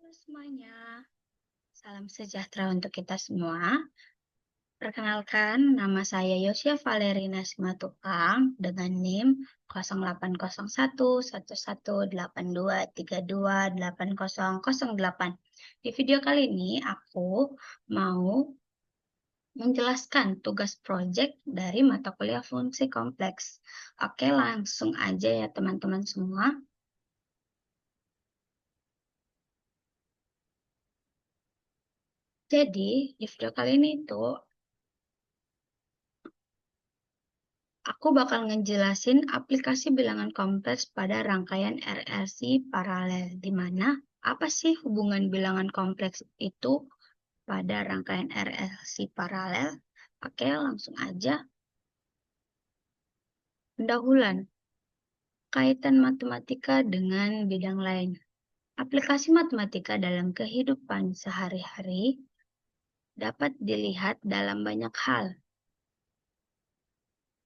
Halo semuanya, salam sejahtera untuk kita semua. Perkenalkan, nama saya Yosia Valerina Simatupang dengan NIM 08011182328008. Di video kali ini aku mau menjelaskan tugas proyek dari mata kuliah fungsi kompleks. Oke, langsung aja ya teman-teman semua. Jadi, di video kali ini tuh aku bakal ngejelasin aplikasi bilangan kompleks pada rangkaian RLC paralel. Di mana apa sih hubungan bilangan kompleks itu pada rangkaian RLC paralel? Oke, langsung aja. Pendahuluan, kaitan matematika dengan bidang lain. Aplikasi matematika dalam kehidupan sehari-hari dapat dilihat dalam banyak hal.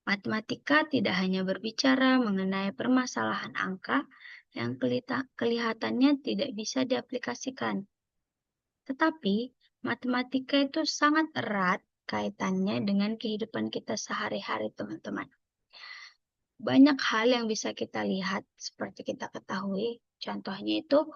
Matematika tidak hanya berbicara mengenai permasalahan angka yang kelihatannya tidak bisa diaplikasikan. Tetapi, matematika itu sangat erat kaitannya dengan kehidupan kita sehari-hari, teman-teman. Banyak hal yang bisa kita lihat seperti kita ketahui. Contohnya itu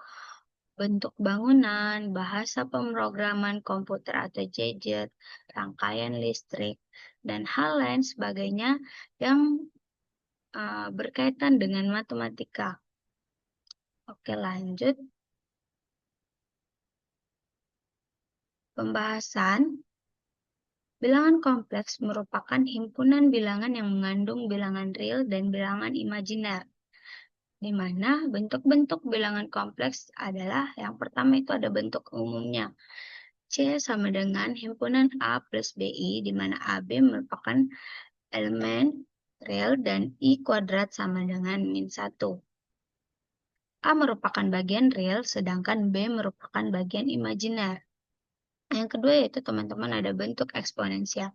bentuk bangunan, bahasa pemrograman komputer atau gadget, rangkaian listrik, dan hal lain sebagainya yang berkaitan dengan matematika. Oke, lanjut. Pembahasan. Bilangan kompleks merupakan himpunan bilangan yang mengandung bilangan real dan bilangan imajiner, di mana bentuk-bentuk bilangan kompleks adalah yang pertama itu ada bentuk umumnya. C sama dengan himpunan A plus BI, di mana AB merupakan elemen real dan I kuadrat sama dengan min 1. A merupakan bagian real, sedangkan B merupakan bagian imajiner. Yang kedua yaitu teman-teman ada bentuk eksponensial,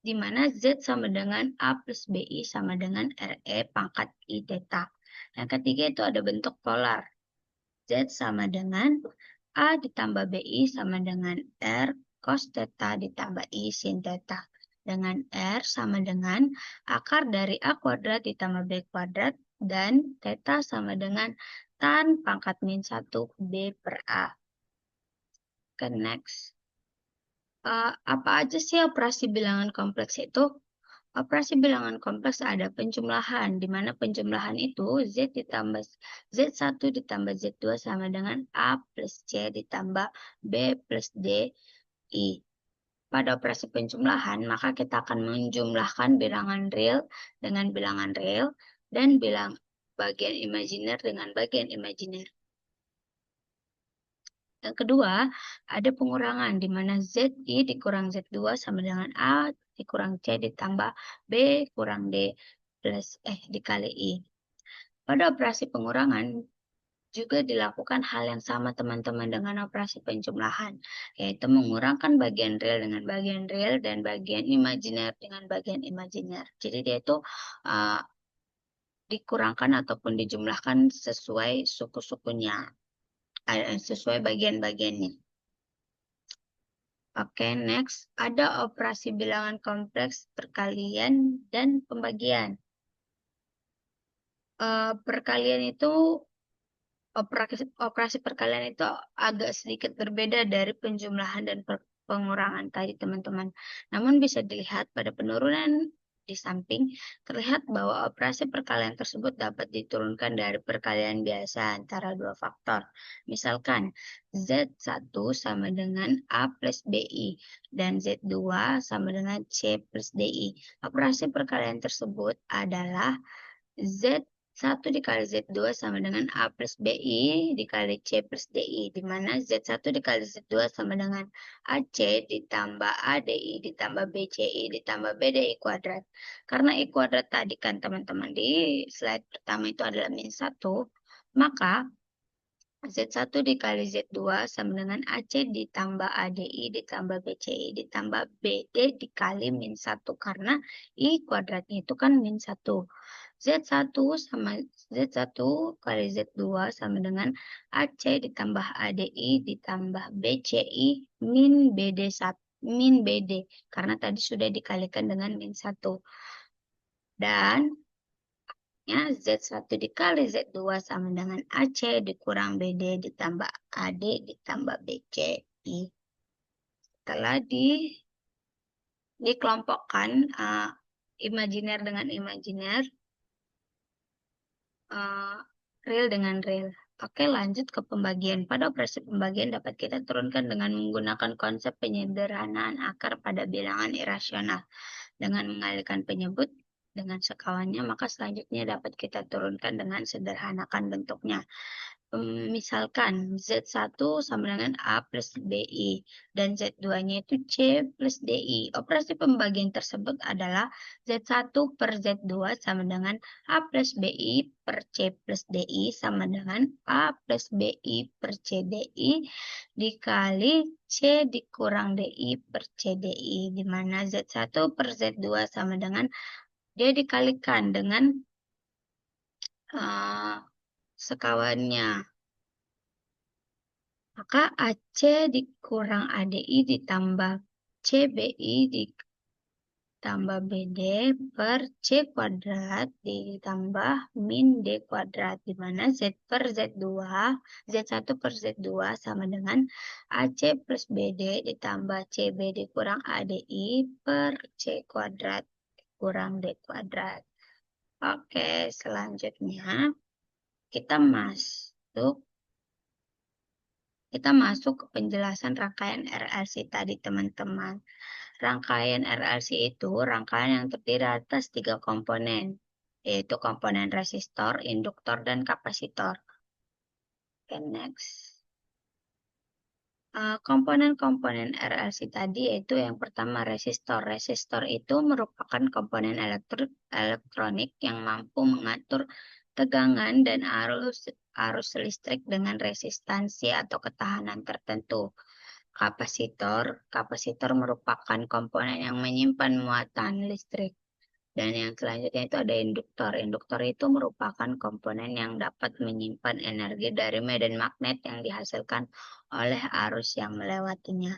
di mana Z sama dengan A plus BI sama dengan RE pangkat I theta. Yang ketiga itu ada bentuk polar. Z sama dengan A ditambah BI sama dengan R cos theta ditambah I sin theta. Dengan R sama dengan akar dari A kuadrat ditambah B kuadrat dan theta sama dengan tan pangkat min 1 B per A. Ke next. Apa aja sih operasi bilangan kompleks itu? Operasi bilangan kompleks ada penjumlahan, di mana penjumlahan itu Z1 ditambah Z2 sama dengan A plus C ditambah B plus D, I. Pada operasi penjumlahan, maka kita akan menjumlahkan bilangan real dengan bilangan real dan bagian imajiner dengan bagian imajiner. Yang kedua, ada pengurangan, di mana ZI dikurang Z2 sama dengan A dikurang C ditambah B kurang D plus dikali I. Pada operasi pengurangan, juga dilakukan hal yang sama teman-teman dengan operasi penjumlahan, yaitu mengurangkan bagian real dengan bagian real dan bagian imajiner dengan bagian imajiner. Jadi dia itu dikurangkan ataupun dijumlahkan sesuai suku-sukunya, sesuai bagian-bagiannya. Oke, next. Ada operasi bilangan kompleks, perkalian, dan pembagian. Perkalian itu, operasi perkalian itu agak sedikit berbeda dari penjumlahan dan pengurangan tadi, teman-teman. Namun bisa dilihat pada penurunan di samping, terlihat bahwa operasi perkalian tersebut dapat diturunkan dari perkalian biasa antara dua faktor. Misalkan, Z1 sama dengan A plus BI dan Z2 sama dengan C plus DI. Operasi perkalian tersebut adalah Z1 dikali Z2 sama dengan A plus BI dikali C plus DI, di mana Z1 dikali Z2 sama dengan AC ditambah ADI ditambah BCI ditambah BDI kuadrat. Karena I kuadrat tadi kan teman-teman di slide pertama itu adalah min 1, maka Z1 dikali Z2 sama dengan AC ditambah ADI ditambah BCI ditambah BD dikali min 1, karena I kuadratnya itu kan min 1. Z1 kali Z2 sama dengan AC ditambah ADI ditambah BCI min BD, karena tadi sudah dikalikan dengan min 1. Dan Z1 dikali Z2 sama dengan AC dikurang BD ditambah AD ditambah BCI. Setelah dikelompokkan imajiner dengan imajiner, real dengan real. Oke, lanjut ke pembagian. Pada operasi pembagian dapat kita turunkan dengan menggunakan konsep penyederhanaan akar pada bilangan irasional. Dengan mengalihkan penyebut dengan sekawannya, maka selanjutnya dapat kita turunkan dengan sederhanakan bentuknya. Misalkan Z1 sama dengan A plus BI dan Z2-nya itu C plus DI. Operasi pembagian tersebut adalah Z1 per Z2 sama dengan A plus BI per C plus DI sama dengan A plus BI per C DI dikali C dikurang DI per C DI, di mana Z1 per Z2 sama dengan dia dikalikan dengan sekawannya. Maka AC dikurang ADI ditambah CBI ditambah BD per C kuadrat ditambah min D kuadrat, di mana Z1 per Z2 sama dengan AC plus BD ditambah CB dikurang ADI per C kuadrat kurang D kuadrat. Oke, selanjutnya kita masuk ke penjelasan rangkaian RLC tadi, teman-teman. Rangkaian RLC itu rangkaian yang terdiri atas 3 komponen, yaitu komponen resistor, induktor, dan kapasitor. Oke, next. Komponen-komponen RLC tadi yaitu yang pertama resistor. Resistor itu merupakan komponen elektronik yang mampu mengatur tegangan dan arus listrik dengan resistansi atau ketahanan tertentu. Kapasitor merupakan komponen yang menyimpan muatan listrik. Dan yang selanjutnya itu ada induktor. Induktor itu merupakan komponen yang dapat menyimpan energi dari medan magnet yang dihasilkan oleh arus yang melewatinya.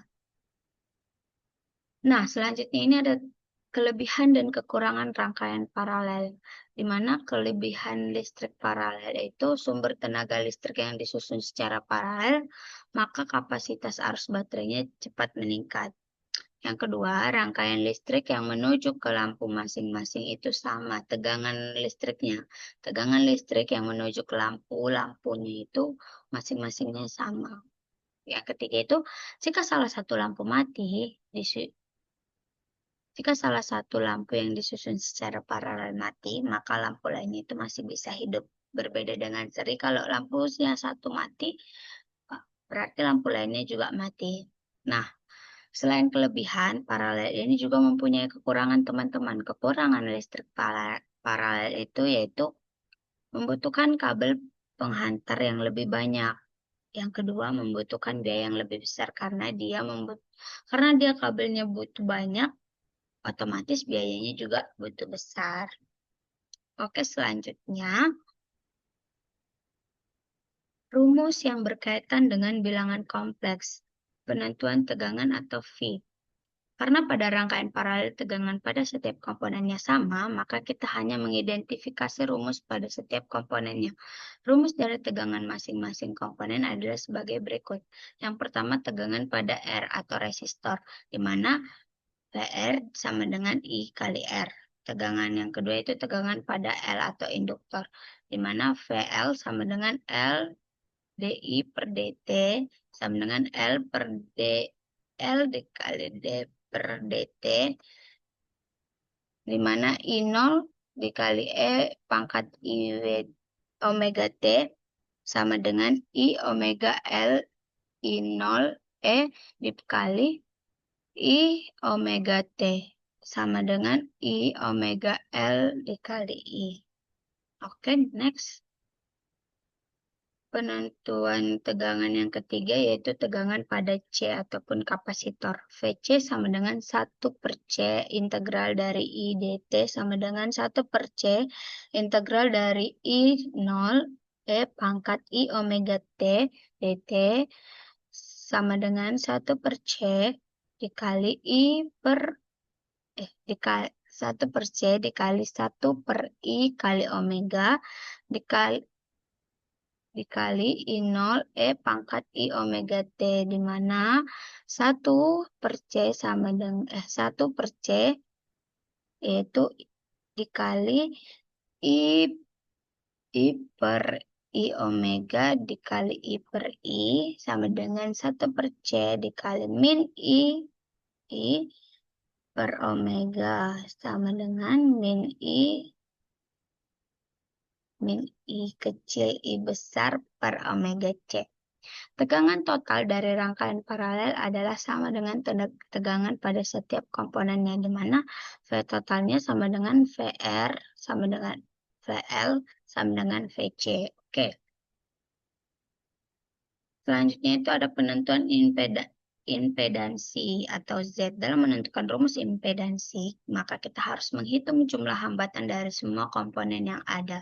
Nah, selanjutnya ini ada kelebihan dan kekurangan rangkaian paralel, di mana kelebihan listrik paralel itu sumber tenaga listrik yang disusun secara paralel, maka kapasitas arus baterainya cepat meningkat. Yang kedua, rangkaian listrik yang menuju ke lampu masing-masing itu sama tegangan listriknya. Tegangan listrik yang menuju ke lampunya itu masing-masingnya sama. Yang ketiga itu, jika salah satu lampu yang disusun secara paralel mati, maka lampu lainnya itu masih bisa hidup. Berbeda dengan seri, kalau lampunya satu mati, berarti lampu lainnya juga mati. Nah, selain kelebihan, paralel ini juga mempunyai kekurangan, teman-teman. Kekurangan listrik paralel itu yaitu membutuhkan kabel penghantar yang lebih banyak. Yang kedua, membutuhkan biaya yang lebih besar karena dia kabelnya butuh banyak, otomatis biayanya juga butuh besar. Oke, selanjutnya rumus yang berkaitan dengan bilangan kompleks, penentuan tegangan atau V. Karena pada rangkaian paralel tegangan pada setiap komponennya sama, maka kita hanya mengidentifikasi rumus pada setiap komponennya. Rumus dari tegangan masing-masing komponen adalah sebagai berikut. Yang pertama, tegangan pada R atau resistor, di mana PR sama dengan I kali R. Tegangan yang kedua itu tegangan pada L atau induktor, di mana VL sama dengan L DI per DT sama dengan L per DL dikali D per DT, di mana I0 dikali E pangkat I omega T sama dengan I omega L I0 E dikali I omega T sama dengan I omega L dikali I. Oke, next. Penentuan tegangan yang ketiga yaitu tegangan pada C ataupun kapasitor. VC sama dengan 1/C integral dari I dt sama dengan 1/C integral dari I0 E pangkat I omega T dt sama dengan 1/C dikali I per dikali 1/C dikali 1/I kali omega dikali I0 E pangkat I omega T, di mana 1/C sama dengan 1/C yaitu dikali I per I omega dikali I per I sama dengan 1/C dikali min I per omega sama dengan min I kecil I besar per omega C. Tegangan total dari rangkaian paralel adalah sama dengan tegangan pada setiap komponennya, di mana V totalnya sama dengan VR sama dengan VL sama dengan VC. Oke. Selanjutnya itu ada penentuan impedansi atau Z. Dalam menentukan rumus impedansi, maka kita harus menghitung jumlah hambatan dari semua komponen yang ada.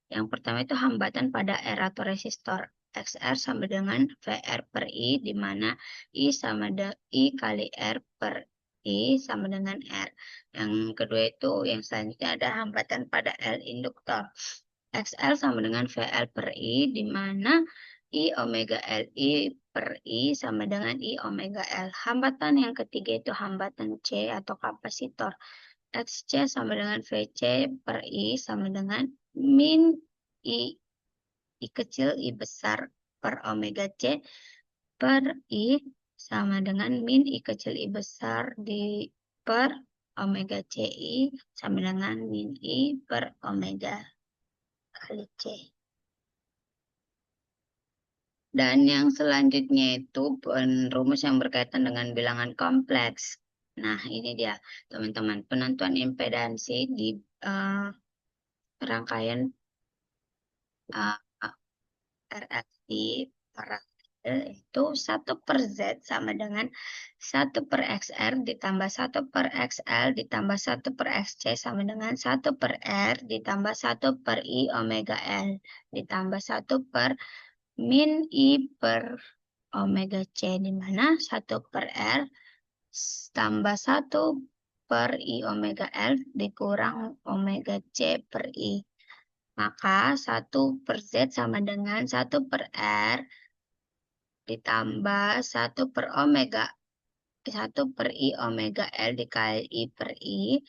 Yang pertama itu hambatan pada R atau resistor. XR sama dengan VR per I, di mana I sama dengan I kali R per I sama dengan R. Yang kedua itu, yang selanjutnya ada hambatan pada L induktor. XL sama dengan VL per I, di mana I omega LI per I sama dengan I omega L. Hambatan yang ketiga itu hambatan C atau kapasitor. XC sama dengan VC per I sama dengan min I kecil I besar per omega C per I sama dengan min I kecil I besar di per omega CI sama dengan min I per omega kali C. Dan yang selanjutnya itu rumus yang berkaitan dengan bilangan kompleks. Nah, ini dia teman-teman, penentuan impedansi di rangkaian RXI paralel itu 1/Z sama dengan 1/XR ditambah 1/XL ditambah 1/XC sama dengan 1/R ditambah 1/I omega L ditambah 1 per min I per omega C, di mana 1/R tambah 1 per I omega L dikurang omega C per I. Maka 1/Z sama dengan 1/R ditambah 1 per omega 1 per I omega L dikali I per I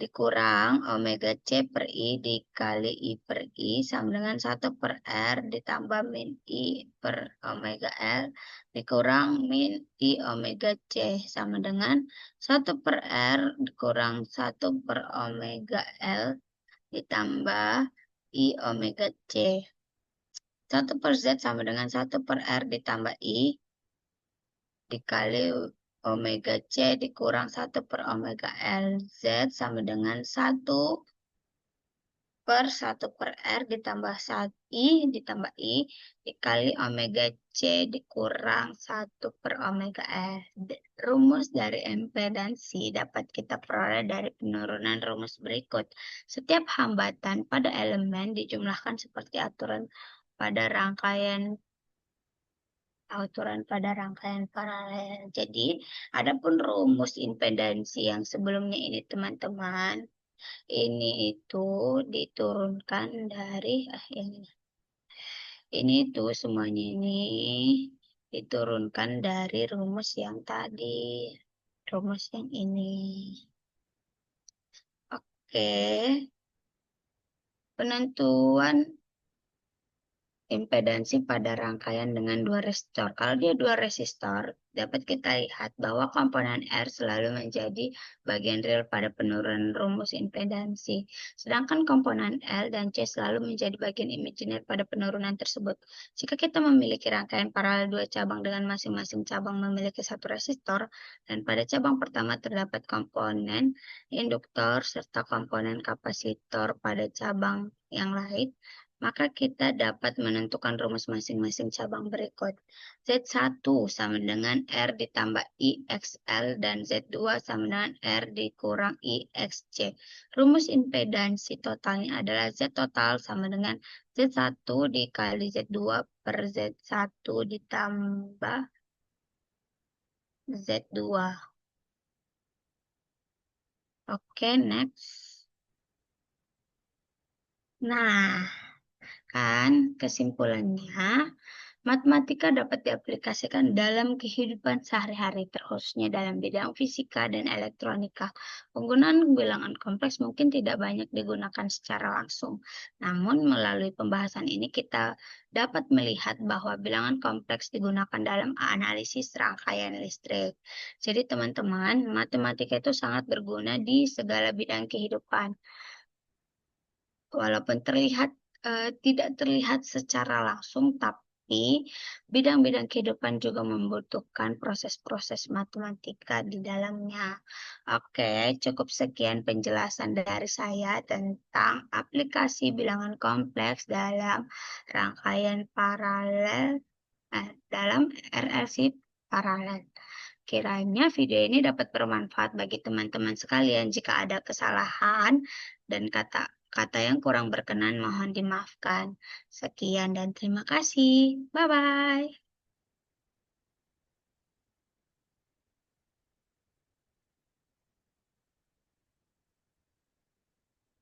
dikurang omega C per I dikali I per I sama dengan 1 per R ditambah min I per omega L dikurang min I omega C sama dengan 1 per R dikurang 1 per omega L ditambah I omega C. 1/Z sama dengan 1/R ditambah I dikali omega C dikurang 1 per omega L. Z sama dengan 1/1/R ditambah I ditambah I dikali omega C dikurang 1 per omega L. Rumus dari impedansi dapat kita peroleh dari penurunan rumus berikut. Setiap hambatan pada elemen dijumlahkan seperti aturan pada rangkaian paralel. Jadi, adapun rumus impedansi yang sebelumnya ini teman-teman, ini itu diturunkan dari ini itu semuanya ini diturunkan dari rumus yang tadi, rumus yang ini. Oke. Penentuan impedansi pada rangkaian dengan dua resistor. Kalau dia dua resistor, dapat kita lihat bahwa komponen R selalu menjadi bagian real pada penurunan rumus impedansi. Sedangkan komponen L dan C selalu menjadi bagian imajiner pada penurunan tersebut. Jika kita memiliki rangkaian paralel dua cabang dengan masing-masing cabang memiliki satu resistor, dan pada cabang pertama terdapat komponen induktor serta komponen kapasitor pada cabang yang lain, maka kita dapat menentukan rumus masing-masing cabang berikut. Z1 sama dengan R ditambah IXL dan Z2 sama dengan R dikurang IXC. Rumus impedansi totalnya adalah Z total sama dengan Z1 dikali Z2 per Z1 ditambah Z2. Oke, next. Nah, kan kesimpulannya, matematika dapat diaplikasikan dalam kehidupan sehari-hari, terkhususnya dalam bidang fisika dan elektronika. Penggunaan bilangan kompleks mungkin tidak banyak digunakan secara langsung, namun melalui pembahasan ini kita dapat melihat bahwa bilangan kompleks digunakan dalam analisis rangkaian listrik. Jadi teman-teman, matematika itu sangat berguna di segala bidang kehidupan. Walaupun tidak terlihat secara langsung, tapi bidang-bidang kehidupan juga membutuhkan proses-proses matematika di dalamnya. Oke, cukup sekian penjelasan dari saya tentang aplikasi bilangan kompleks dalam rangkaian dalam RLC paralel. Kiranya video ini dapat bermanfaat bagi teman-teman sekalian. Jika ada kesalahan dan kata yang kurang berkenan, mohon dimaafkan. Sekian dan terima kasih. Bye-bye.